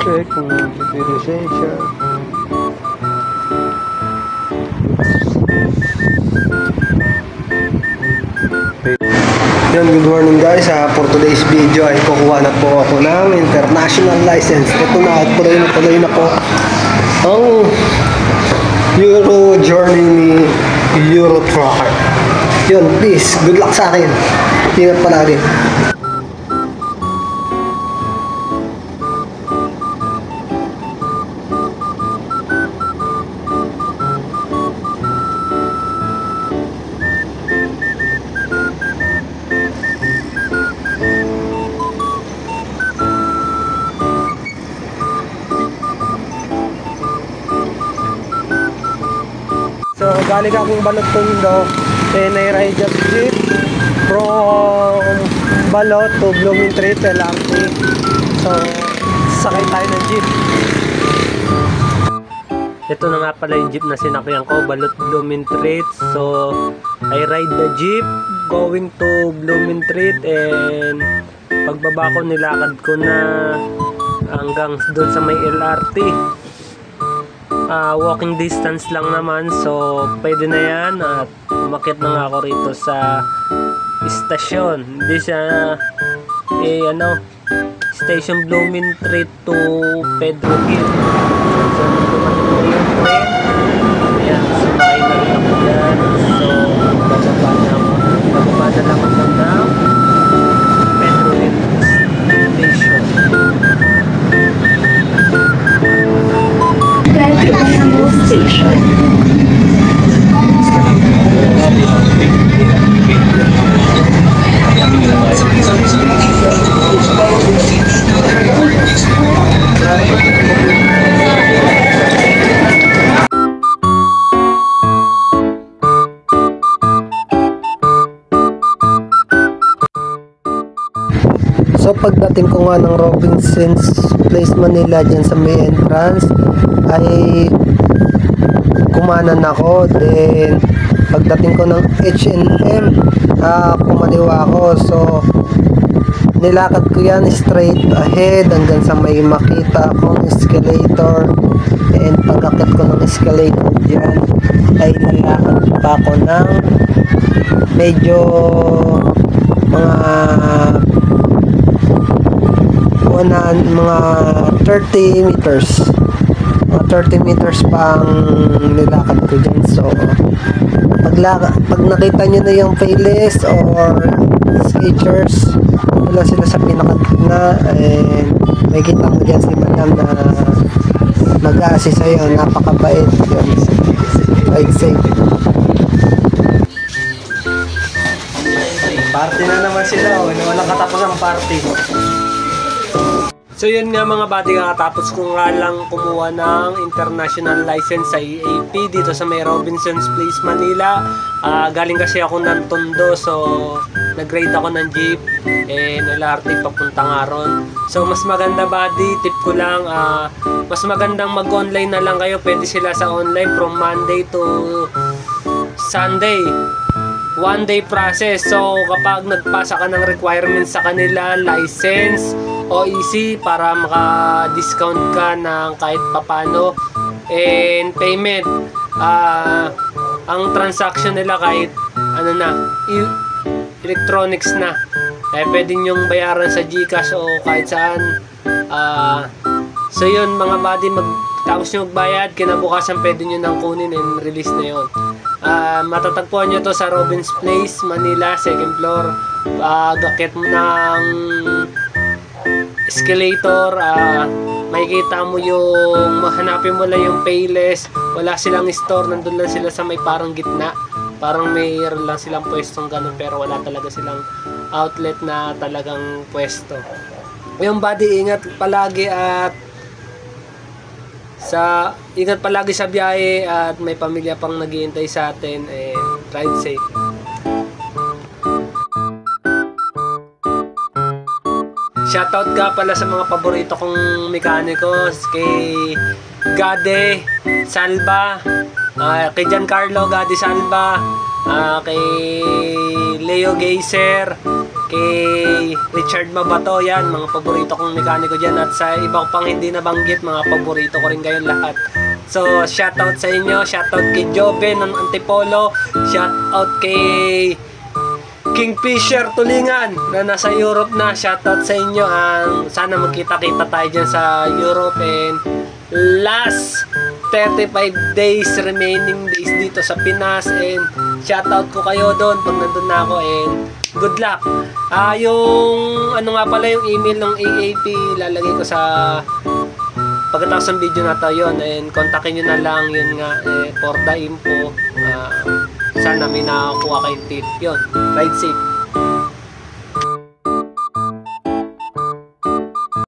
check kung may lisensya. Yun, good morning guys. For today's video ay kukuha na po ako ng international license. Ito na at tuloy na po ang Euro journey ni Euro Trucker. Yun, please, good luck sa akin. Ingat palagi. So, galing akong Balot Tondo, then I ride that jeep from Balot to Blooming Treat, LRT. So, sakay tayo ng jeep. Ito na nga pala yung jeep na sinakyan ko, Balot Blooming Treat. So, I ride the jeep going to Blooming Treat, and pagbaba ko nilakad ko na hanggang doon sa may LRT. Walking distance lang naman, so pwede na yan. At umakyat na nga ako rito sa istasyon. Hindi siya station Blooming Treat to Pedro Gil. So dumating na yung train. Ayan, sumakay na rin ako dyan. So bababa na lang ako ng Pedro Gil station. Station. So pagdating ko nga ng Robinson's Place Manila dyan sa may entrance ay kumanan ako. Then pagdating ko ng H&M kumaliwa ako. So nilakad ko yan straight ahead hanggang sa may makita akong escalator, and pagkakit ko ng escalator dyan ay nalakad pa ako ng medyo mga 30 meters pa ang nilakad ko dyan. So pag nakita nyo na yung Payless or Skechers, wala sila sa pinakagitna, and may kita mo dyan si madam na mag-a-assist sa'yo. Napakabait yun. Ride safe. Party na naman sila. Walang katapos ang party. So yun nga mga buddy, kakatapos ko nga lang kumuha ng international license sa EAP dito sa may Robinson's Place Manila. Galing kasi ako ng Tondo, so nag-ride ako ng jeep and LRT papunta nga ron. So mas maganda buddy, tip ko lang, mas magandang mag-online na lang kayo. Pwede sila sa online from Monday to Sunday, 1 day process. So kapag nagpasa ka ng requirements sa kanila, license, OEC, para maka-discount ka ng kahit papano, and payment, ang transaction nila kahit electronics na, pwede nyong bayaran sa GCash o kahit saan. So yun mga buddy, tapos nyo magbayad, kinabukasan pwede nyo nang kunin and release na yun. Matatagpuan nyo to sa Robinson's Place Manila, 2nd floor. Gakit mo ng escalator, makikita mo yung, hanapin mo lang yung Payless. Wala silang store, nandun lang sila sa may parang gitna, parang mayroon lang silang pwestong ganun, pero wala talaga silang outlet na talagang pwesto. Yung buddy, ingat palagi sa biyahe, at may pamilya pang naghihintay sa atin, and ride safe. Shoutout ka pala sa mga paborito kong mekaniko, kay Gade Salva, kay Giancarlo Gade Salva, kay Leo Geyser, kay Richard Mabato, yan, mga paborito kong mekaniko dyan. At sa ibang pang hindi nabanggit, mga paborito ko rin kayong lahat. So, shoutout sa inyo, shoutout kay Joven ng Antipolo, shoutout kay Kingfisher Tulingan na nasa Europe na, shoutout sa inyo. Sana magkita-kita tayo dyan sa Europe, and last 35 days, remaining days dito sa Pinas, and shoutout ko kayo doon pag nandun na ako, and good luck. Yung ano nga pala, yung email ng AAP lalagay ko sa pagkatapos ng video na to, yun, and kontakin nyo na lang, yun nga, for the info. Sana may nakakuha kayong tip. Yun, ride safe.